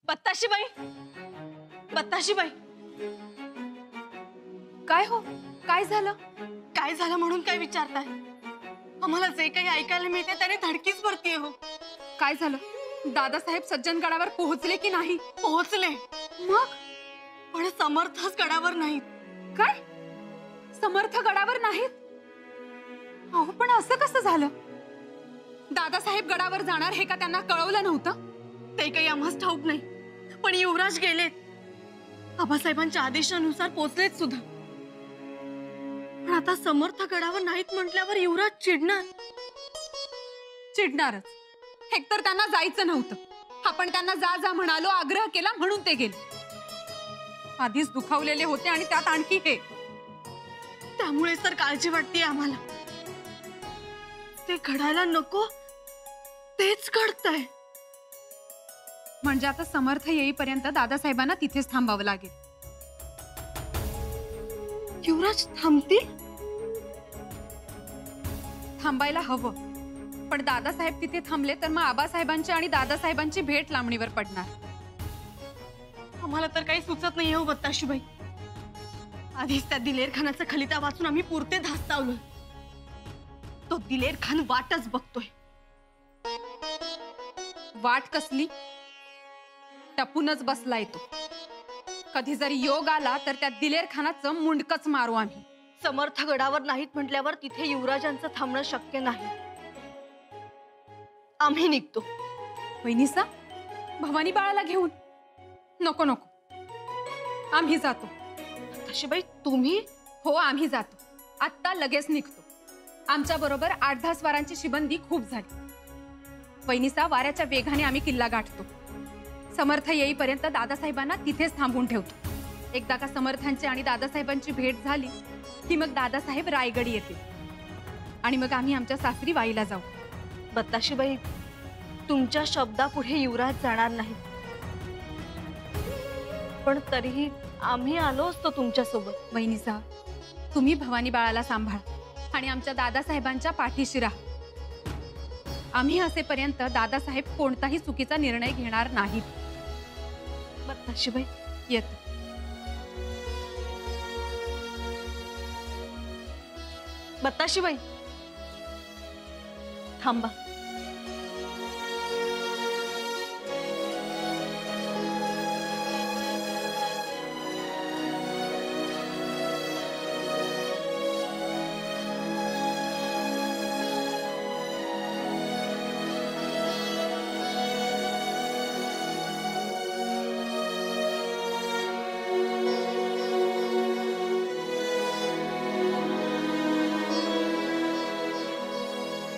बत्ताशीबाई, बत्ताशीबाई, काय हो, काय झालं? काय झालं म्हणून काय विचारताय? आम्हाला जे काही ऐकायला मिळते त्याने धडकीच भरतीये हो. काय झालं? दादासाहेब सज्जनगडावर पोहोचले की नाही? पोहोचले, मग पण समर्थच गडावर नाहीत. काय? समर्थ गडावर नाहीत? अहो, पण असं कसं झालं? दादासाहेब गडावर जाणार हे का त्यांना कळवलं नव्हतं? ते काही आम्हास ठाऊक नाही, पण युवराज गेलेत. आबासाहेबांच्या आदेशानुसार पोहोचलेत सुद्धा. पण आता समर्थ गडावर नाहीत म्हटल्यावर युवराज चिडणार. चिडणारच. एकतर त्यांना जायचं नव्हतं. आपण त्यांना जा जा म्हणालो, आग्रह केला म्हणून ते गेले. आधीच दुखावलेले होते आणि त्यात आणखी हे. त्यामुळे तर काळजी वाटते आम्हाला. ते घडायला नको तेच घडतंय. म्हणजे आता समर्थ येईपर्यंत दादासाहेबांना तिथेच थांबावं लागेल. युवराज थांबतील? थांबायला हवं, पण दादासाहेब तिथे थांबले तर मग आबासाहेबांची आणि दादासाहेबांची भेट लांबणीवर पडणार. आम्हाला तर काही सुचत नाही हो बत्ताशीबाई. आधीच त्या दिलेर खानाचा खलिता वाचून आम्ही पुरते धास्तावलोय. तो दिलेर खान वाटच बघतोय. वाट कसली? टपूनच बसलाय तो. कधी जरी योग आला तर त्या दिलेर खानाचं मुंडकच मारू आम्ही. समर्थ गडावर नाहीत म्हटल्यावर तिथे युवराजांचं थांबणं शक्य नाही. आम्ही निघतो. वहिनीसा, भवानी बाळाला घेऊन? नको नको, आम्ही जातो. बत्ताशीबाई तुम्ही? हो, आम्ही जातो. आत्ता लगेच निघतो. आमच्या बरोबर 8-10 स्वारांची शिबंदी खूप झाली. वहिनीसा, वाऱ्याच्या वेगाने आम्ही किल्ला गाठतो. समर्थ येईपर्यंत दादासाहेबांना तिथेच थांबून ठेवतो. एकदा का समर्थांची आणि दादासाहेबांची भेट झाली की मग दादासाहेब रायगड येतील आणि मग आम्ही आमच्या सासरी वाईला जाऊ. बत्ताशीबाई, तुमच्या शब्दापुढे युवराज जाणार नाही, पण तरीही आम्ही आलो असतो तुमच्या सोबत. वहिनीसा, तुम्ही भवानी बाळाला सांभाळा आणि आमच्या दादासाहेबांच्या पाठीशी राहा. आम्ही असेपर्यंत दादासाहेब कोणताही चुकीचा निर्णय घेणार नाहीत. बत्ताशीबाई, येतो. बत्ताशीबाई, थांबा.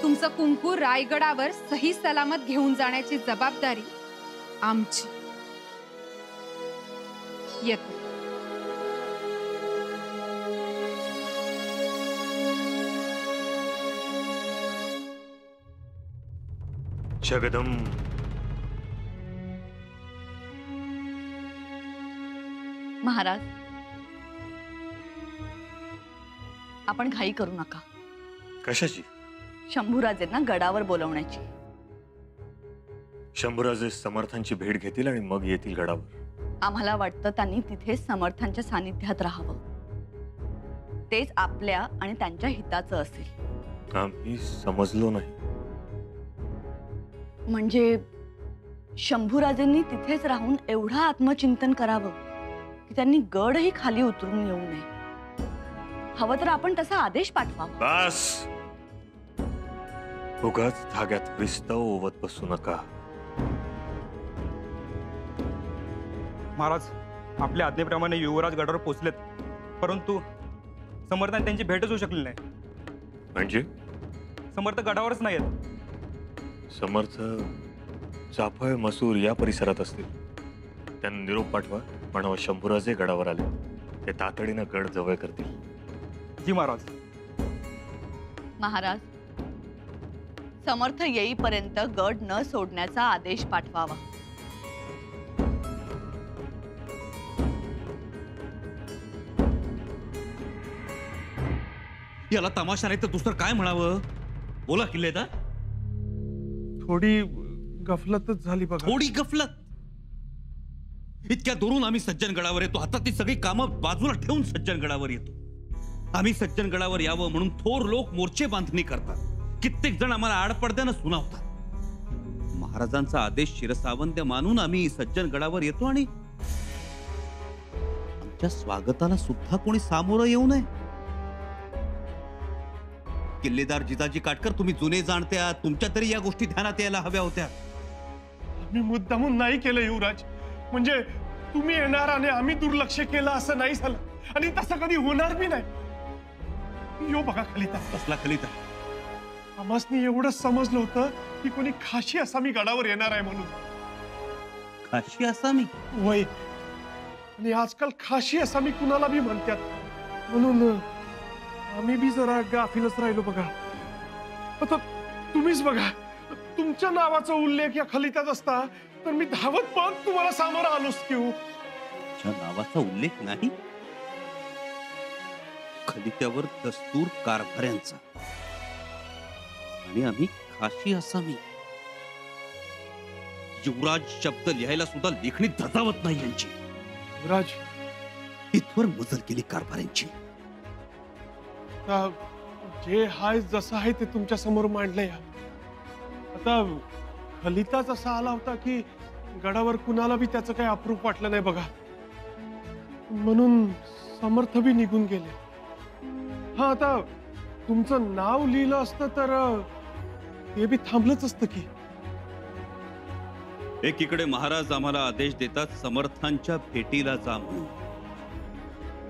तुमचं कुंकू रायगडावर सही सलामत घेऊन जाण्याची जबाबदारी आमची. येतो. जगदम. महाराज, आपण घाई करू नका. कशाची? शंभूराजेंना गडावर बोलवण्याची. शंभूराजे समर्थांची भेट घेतील आणि मग येतील गडावर. आम्हाला वाटतं त्यांनी तिथे समर्थांच्या सानिध्यात राहावं. तेच आपल्या आणि त्यांच्या हिताचं असेल. आम्ही समजलो नाही. म्हणजे शंभूराजेंनी तिथेच राहून एवढं आत्मचिंतन करावं की त्यांनी गडही खाली उतरून येऊ नये. हवं तर आपण तसा आदेश पाठवावा. बस, उगाच धाग्यात विस्तव ओवत बसू नका. महाराज, आपल्या आज्ञेप्रमाणे युवराज गडावर पोहोचलेत, परंतु समर्थांनी त्यांची भेटच होऊ शकली नाही. म्हणजे समर्थ गडावरच नाही आहेत. समर्थ चाफळ मसूर या परिसरात असतील. त्यांना निरोप पाठवा, म्हणावं शंभूराजे गडावर आले. ते तातडीनं गड जवळ करतील. जी महाराज. महाराज, समर्थ येईपर्यंत गड न सोडण्याचा आदेश पाठवावा. याला तमाशा नाही तर दुसरं काय म्हणावं? बोला किल्लेदार. थोडी गफलतच झाली बघा. थोडी गफलत? इतक्या दुरून आम्ही सज्जनगडावर येतो, हातातली सगळी कामं बाजूला ठेवून सज्जनगडावर येतो. आम्ही सज्जनगडावर यावं म्हणून थोर लोक मोर्चे बांधणी करतात. कित्येक जण आम्हाला आडपडद्यानं सुनावतात. महाराजांचा आदेश शिरसावंत मानून आम्ही सज्जनगडावर येतो आणि आमच्या स्वागताला सुद्धा कोणी सामोरं येऊ नये. किल्लेदार जिजाजी काटकर, तुम्ही जुने जाणते आहात, तुमच्या तरी या गोष्टी ध्यानात यायला हव्या होत्या. मी मुद्दामून नाही केलं युवराज. म्हणजे तुम्ही येणार आणि आम्ही दुर्लक्ष केलं असं नाही झालं, आणि तसं कधी होणार बी नाही. यो बघा खलिता, कसला खलिता? आम्हासनी एवढं समजलं होतं की कोणी खाशी असामी गडावर येणार आहे म्हणून. खाशी असामी? वय, आणि आजकाल खाशी असामी कुणाला बी म्हणतात, म्हणून आम्ही बी जरा गाफीलच राहिलो बघा. आता तुम्हीच बघा, तुमच्या नावाचा उल्लेख या खलित्यात असता तर मी धावत पळत तुम्हाला सामोरं आलोच की हो. तुमच्या नावाचा उल्लेख नाही? खलित्यावर दस्तूर कारभाऱ्यांचा, आणि आम्ही खाशी असामी. युवराज शब्द लिहायला सुद्धा लेखणी धजावत नाही यांची. युवराज, इथवर मजल केली कारभाऱ्यांची. आता जे हाय जसं आहे ते तुमच्या समोर मांडलंय. आता खलिताच असा आला होता की गडावर कुणाला बी त्याचं काही अप्रूप वाटलं नाही बघा, म्हणून समर्थ बी निघून गेले. हा, आता तुमचं नाव लिहिलं असतं तर ते बी थांबलंच असतं की. एकीकडे महाराज आम्हाला आदेश देतात समर्थांच्या भेटीला जा म्हणून,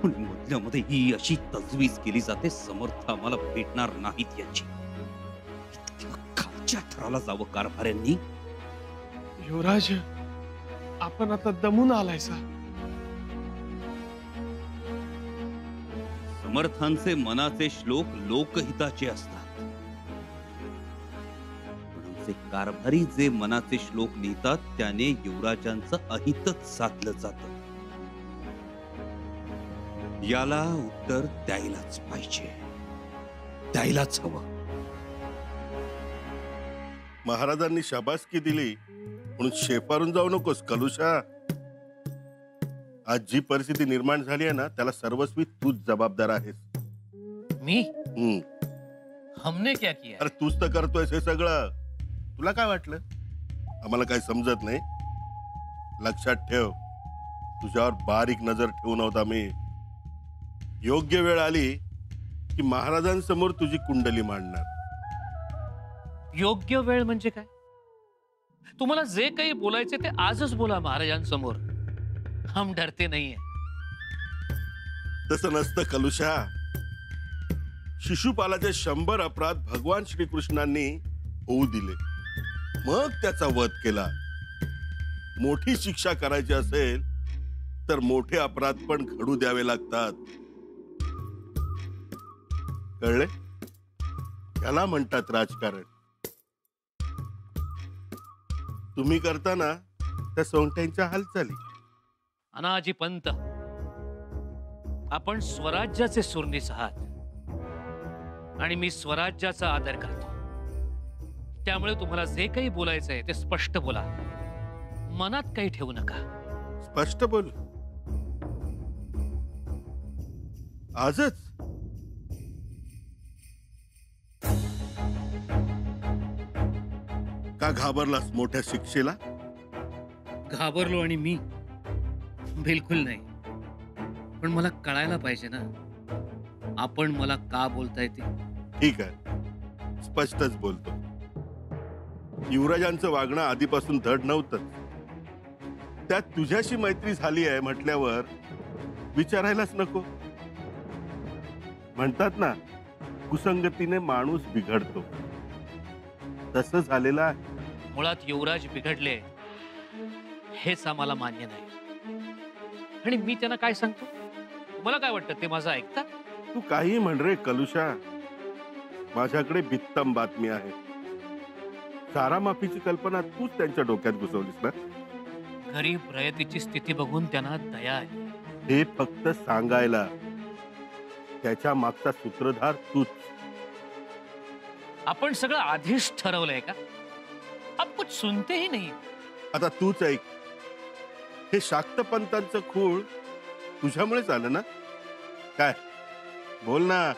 पण मधल्यामध्ये ही अशी तजवीज केली जाते समर्थ आम्हाला भेटणार नाहीत याची. खालच्या थराला जावं कारभाऱ्यांनी. युवराज, आपण आता दमून आलायसा. समर्थांचे मनाचे श्लोक लोकहिताचे असतात, पण आमचे कारभारी जे मनाचे श्लोक लिहितात त्याने युवराजांचं अहितच साधलं जातं. याला उत्तर द्यायलाच पाहिजे, द्यायलाच हवं. महाराजांनी शाबासकी दिली म्हणून शेपारून जाऊ नकोस कलुषा. आज जी परिस्थिती निर्माण झाली आहे ना, त्याला सर्वस्वी तूच जबाबदार आहेस. मी? हमने क्या किया? अरे तूच तर करतोयस हे सगळं. तुला काय वाटलं आम्हाला काय समजत नाही? लक्षात ठेव, तुझ्यावर बारीक नजर ठेवून होता मी. योग्य वेळ आली की महाराजांसमोर तुझी कुंडली मांडणार. योग्य वेळ म्हणजे काय? तुम्हाला जे काही बोलायचे ते आजच बोला महाराजांसमोर. हम डरते नाहीये. तसं नसतं कलुषा. शिशुपालाचे 100 अपराध भगवान श्रीकृष्णांनी होऊ दिले, मग त्याचा वध केला. मोठी शिक्षा करायची असेल तर मोठे अपराध पण घडू द्यावे लागतात. कळले? याला म्हणतात राजकारण. तुम्ही करताना त्या सोंगट्यांच्या हालचाली. अनाजी पंत, आपण स्वराज्याचे सुरनीस आहात आणि मी स्वराज्याचा आदर करतो. त्यामुळे तुम्हाला जे काही बोलायचंय ते स्पष्ट बोला, मनात काही ठेवू नका. स्पष्ट बोल. आजच? का घाबरलास मोठ्या शिक्षेला? घाबरलो आणि मी? बिलकुल नाही. पण मला कळायला पाहिजे ना, आपण मला का बोलताय ते. ठीक आहे, स्पष्टच बोलतो. युवराजांचं वागणं आधीपासून धड नव्हतं. त्यात तुझ्याशी मैत्री झाली आहे म्हटल्यावर विचारायलाच नको. म्हणतात ना, कुसंगतीने माणूस बिघडतो, तसं झालेलं आहे. मुळात युवराज बिघडले हेच आम्हाला मान्य नाही, आणि मी त्यांना काय सांगतो? मला काय वाटतं ते माझं ऐकतात? तू काही म्हण रे कलुषा, माझ्याकडे बित्तम बातमी आहे. चारामाफीची कल्पना तूच त्यांच्या डोक्यात घुसवलीस ना? गरीब रयतेची स्थिती बघून त्यांना दया आली. हे फक्त सांगायला, त्याच्या मागचा सूत्रधार तूच. आपण सगळं आधीच ठरवलंय का? आप कुछ सुनते ही नाही. आता तूच ऐक. हे शाक्तपंतांचं खूळ तुझ्यामुळेच आलं ना? काय बोल ना.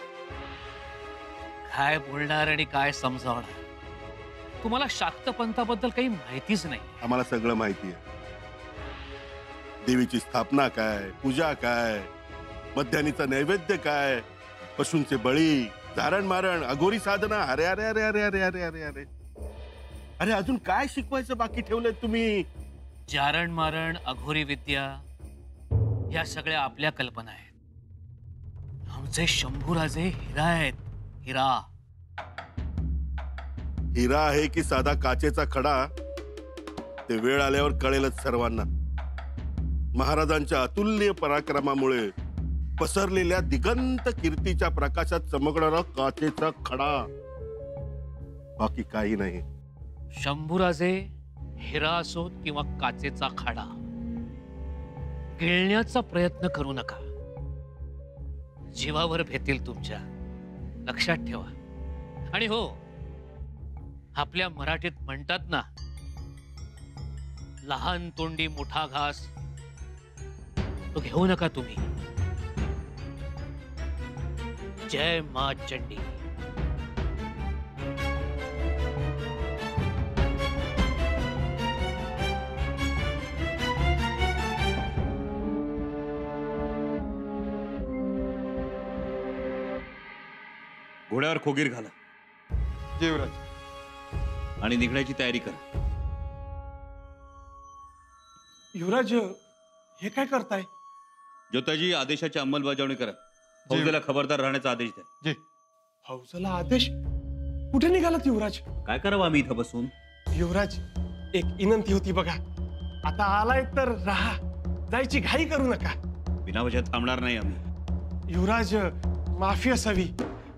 काय बोलणार आणि काय समजावणार? तुम्हाला शाक्त पंथाबद्दल काही माहितीच नाही. आम्हाला सगळं माहिती आहे. देवीची स्थापना काय, पूजा काय, मध्यानीचा नैवेद्य काय, पशूंचे बळी, धारण मारण, अघोरी साधना. अरे अरे अरे अरे अरे अरे अरे अरे अरे अजून काय शिकवायचं बाकी ठेवलंय तुम्ही? जारण मारण, अघोरी विद्या या सगळ्या आपल्या कल्पना आहेत. आमचे शंभूराजे हिरा आहेत. हिरा. हिरा आहे की साधा काचेचा खडा ते वेळ आल्यावर कळेलच सर्वांना. महाराजांच्या अतुल्य पराक्रमामुळे पसरलेल्या दिगंत कीर्तीच्या प्रकाशात चमकणारा काचेचा खडा, बाकी काही नाही. शंभूराजे हिरा असोत किंवा काचेचा खाडा, गिळण्याचा प्रयत्न करू नका. जीवावर भेतील तुमच्या. लक्षात ठेवा. आणि हो, आपल्या मराठीत म्हणतात ना, लहान तोंडी मोठा घास, तो घेऊ नका तुम्ही. जय मा चंडी. घोड्यावर खोगीर घाला युवराज. आणि निघण्याची तयारी करा. युवराज, हे काय करताय? ज्योताजी, आदेशाची अंमलबजावणी करा. फौजेला खबरदार राहण्याचा आदेश द्या. जी. फौजला आदेश? कुठे निघालात युवराज? काय करावं आम्ही इथं बसून? युवराज, एक विनंती होती बघा. आता आलाय तर राहा, जायची घाई करू नका. बिनावजह थांबणार नाही आम्ही. युवराज, माफी असावी,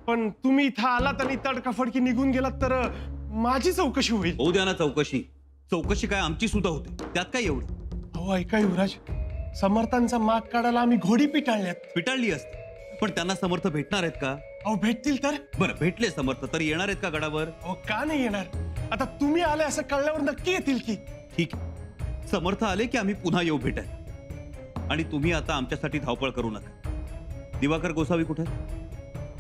पण तुम्ही इथं आलात आणि तडकाफडकी निघून गेलात तर माझी चौकशी होईल. होऊ द्या ना चौकशी. चौकशी काय आमची सुद्धा होते, त्यात काय एवढं? हो ऐका युवराज, समर्थांचा माग काढायला आम्ही घोडी पिटाळल्यात. पिटाळली असते, पण त्यांना समर्थ भेटणार आहेत का? अहो भेटतील तर. बरं, भेटले समर्थ तर येणार आहेत का गडावर? अहो का नाही येणार? आता तुम्ही आले असं कळल्यावर नक्की येतील की. ठीक आहे, समर्थ आले की आम्ही पुन्हा येऊ भेटाय. आणि तुम्ही आता आमच्यासाठी धावपळ करू नका. दिवाकर गोसावी कुठे?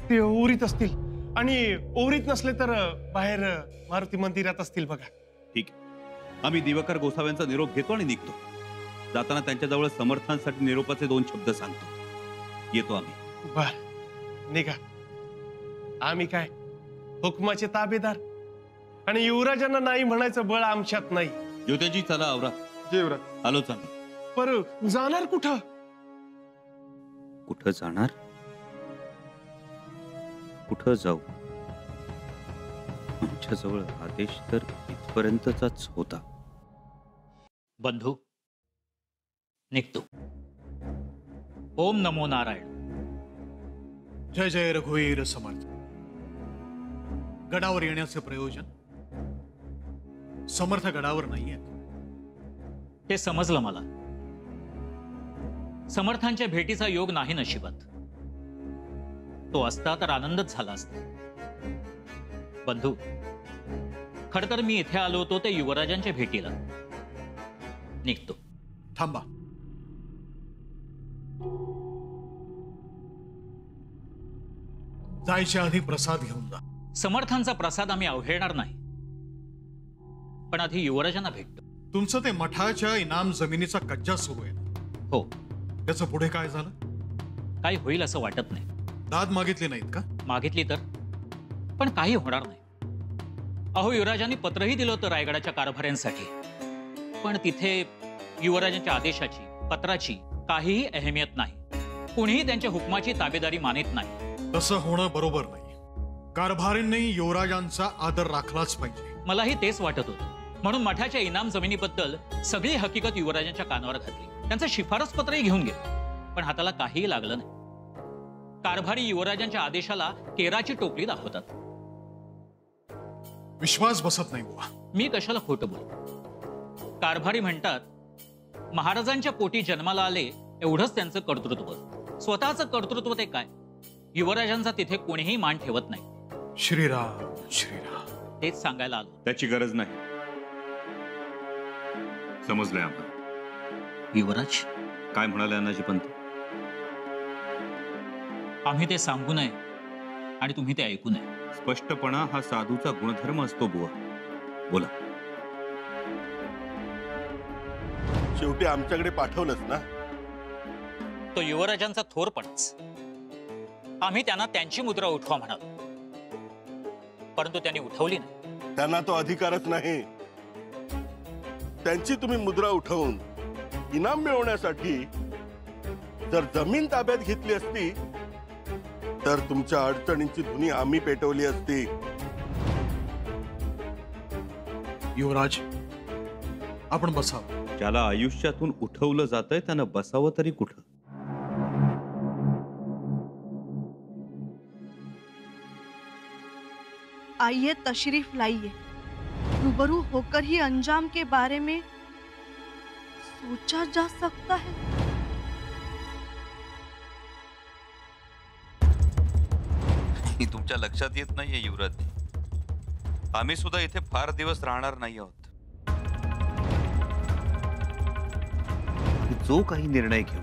ते ओरीत असतील, आणि ओरीत नसले तर बाहेर मारुती मंदिरात असतील बघा. ठीक आहे, आम्ही दिवाकर गोसाव्यांचा निरोप घेतो आणि निघतो. जाताना त्यांच्याजवळ समर्थांसाठी निरोपाचे 2 शब्द सांगतो. येतो आम्ही. बर, निघा. आम्ही काय हुकमाचे ताबेदार, आणि युवराजांना नाही म्हणायचं बळ आमच्यात नाही. ज्योतिजी, चला आवरा. युवराज, आलोच आम्ही. पर जाणार कुठं? कुठं जाणार? कुठं जाऊ? आमच्याजवळ आदेश तर इथपर्यंतचाच होता. बंधू, निघतो. ओम नमो नारायण. जय जय रघुवीर समर्थ. गडावर येण्याचे प्रयोजन? समर्थ गडावर नाहीये हे समजलं मला. समर्थांच्या भेटीचा योग नाही नशिबात. तो असता तर आनंदच झाला असता. बंधू, खर तर मी इथे आलो होतो ते युवराजांच्या भेटीला. निघतो. थांबा. जायच्या आधी प्रसाद घेऊन जा. समर्थांचा प्रसाद आम्ही अवहेळणार नाही, पण आधी युवराजांना भेटतो. तुमचं ते मठाच्या इनाम जमिनीचा कज्जा सुरू आहे. हो. त्याचं पुढे काय झालं? काही होईल असं वाटत नाही. दाद मागितली नाहीत का? मागितली तर, पण काही होणार नाही. अहो, युवराजांनी पत्रही दिलं होतं रायगडाच्या कारभाऱ्यांसाठी, पण तिथे युवराजांच्या आदेशाची, पत्राची काहीही अहमियत नाही. कुणीही त्यांच्या हुकमाची ताबेदारी मानित नाही. तसं होणं बरोबर नाही. कारभारींनी युवराजांचा आदर राखलाच पाहिजे. मलाही तेच वाटत होतं. म्हणून मठाच्या इनाम जमिनीबद्दल सगळी हकीकत युवराजांच्या कानावर घातली. त्यांचं शिफारस पत्रही घेऊन गेलं, पण हाताला काहीही लागलं नाही. कारभारी युवराजांच्या आदेशाला केराची टोपली दाखवतात. विश्वास बसत नाही बुवा. मी कशाला खोटं बोलू? कारभारी म्हणतात, महाराजांच्या पोटी जन्माला आले एवढंच त्यांचं कर्तृत्व. स्वतःचं कर्तृत्व ते काय? युवराजांचा तिथे कोणीही मान ठेवत नाही. श्रीराम श्रीराम. तेच सांगायला आलो. त्याची गरज नाही. समजलंय आम्हाला. युवराज, काय म्हणाले अनाजी पंत? आम्ही ते सांगू नये आणि तुम्ही ते ऐकू नये. स्पष्टपणा हा साधूचा गुणधर्म असतो बुवा. बोला. शेवटी आमच्याकडे पाठवलंच ना. तो युवराजांचा थोरपणाच. आम्ही त्यांना त्यांची मुद्रा उठवा म्हणालो, परंतु त्यांनी उठवली नाही. त्यांना तो अधिकारच नाही. त्यांची तुम्ही मुद्रा उठवून इनाम मिळवण्यासाठी जर जमीन ताब्यात घेतली असती तर तुमच्या अडचणींची धुनी आम्ही पेटवली असती. युवराज, आपण बसावं. ज्याला आयुष्यातून उठवलं जातंय त्यानं बसावं तरी कुठं? आइए तशरीफ लाइए, रूबरू होकर ही अंजाम के बारे में सोचा जा सकता है. ही तुमच्या लक्षात येत नाहीये युवराज. आम्ही सुद्धा इथे फार दिवस राहणार नाही आहोत. जो काही निर्णय घेऊ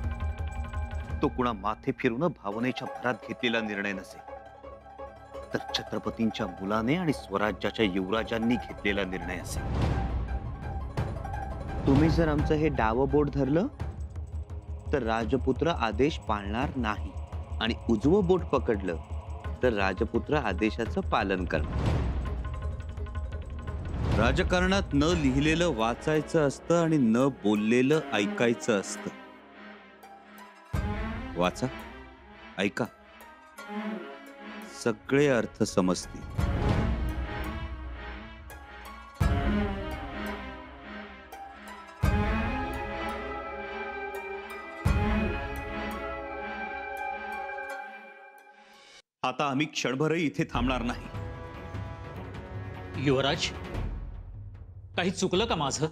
तो कुणा माथे फिरून भावनेच्या भरात घेतलेला निर्णय नसेल, तर छत्रपतींच्या मुलाने आणि स्वराज्याच्या युवराजांनी घेतलेला निर्णय असेल. तुम्ही जर आमचं हे डावं बोट धरलं तर राजपुत्र आदेश पाळणार नाही, आणि उजवं बोट पकडलं तर राजपुत्र आदेशाचं पालन करणार. राजकारणात न लिहिलेलं वाचायचं असतं आणि न बोललेलं ऐकायचं असतं. वाचा, ऐका, सगळे अर्थ समजतील. आता आम्ही क्षणभरही इथे थांबणार नाही. युवराज, काही चुकलं का माझं?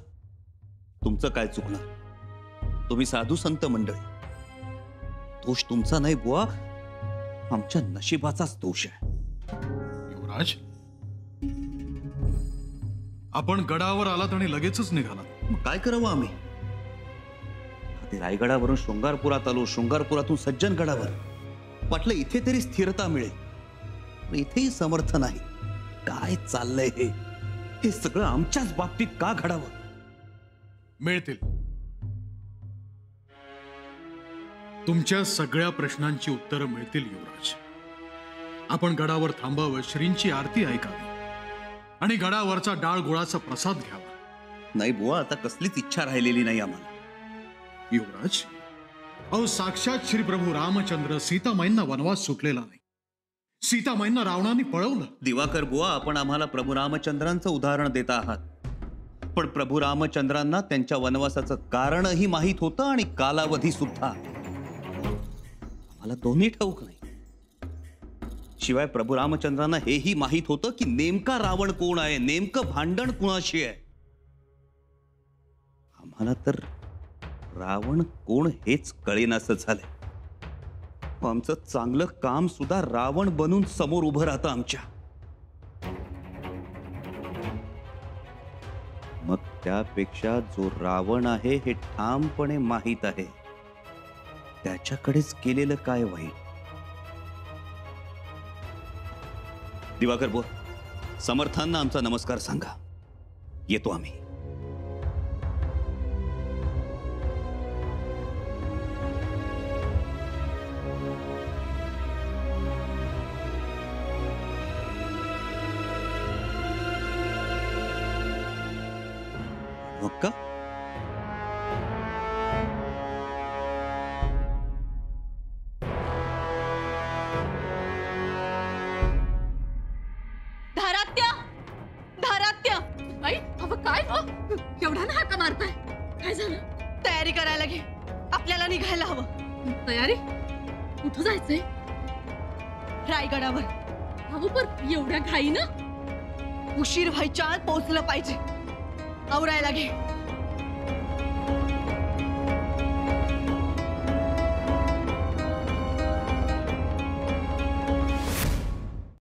तुमचं काय चुकणार? तुम्ही साधू संत मंडळी. दोष तुमचा नाही बुवा, आमच्या नशिबाचाच दोष आहे. युवराज, आपण गडावर आलात आणि लगेचच निघालात. मग काय करावं आम्ही? आधी रायगडावरून शृंगारपुरात आलो, शृंगारपुरातून सज्जनगडावर. वाटलं इथे तरी स्थिरता मिळेल, पण इथेही समर्थ नाही. काय चाललंय हे? हे सगळं आमच्याच बाबतीत का घडावं? मिळतील. तुमच्या सगळ्या प्रश्नांची उत्तरं मिळतील युवराज. आपण गडावर थांबावं, श्रींची आरती ऐकावी आणि गडावरचा डाळ गुळाचा प्रसाद घ्यावा. नाही बुवा, आता कसलीच इच्छा राहिलेली नाही आम्हाला. युवराज, अहो, साक्षात श्री प्रभू रामचंद्र सीतामाईंना वनवास सुटलेला नाही. सीतामाईंना रावणाने पळवलं. दिवाकर बुवा, आपण आम्हाला प्रभू रामचंद्रांचं उदाहरण देता आहात, पण प्रभू रामचंद्रांना त्यांच्या वनवासाचं कारणही माहीत होतं आणि कालावधी सुद्धा. आम्हाला दोन्ही ठाऊक नाही. शिवाय प्रभू रामचंद्रांना हेही माहीत होतं की नेमका रावण कोण आहे, नेमकं भांडण कुणाशी आहे. आम्हाला तर रावण कोण हेच कळेनासं झालंय. आमचं चांगलं काम सुद्धा रावण बनून समोर उभं राहतं आमच्या. मग त्यापेक्षा जो रावण आहे हे ठामपणे माहीत आहे, त्याच्याकडेच केलेलं काय वाईट? दिवाकर बोल, समर्थांना आमचा नमस्कार सांगा. येतो आम्ही. मग का? धारात्य, धारात्य. आई, अगं काय हो? एवढा ना हाका मारताय? काय झालं? तयारी करायला घे, आपल्याला निघायला हवं. तयारी? कुठं जायचंय? रायगडावर. अहो, पण एवढ्या घाई ना? उशीर व्हायच्या आत पोहोचलं पाहिजे. आवरायला घे.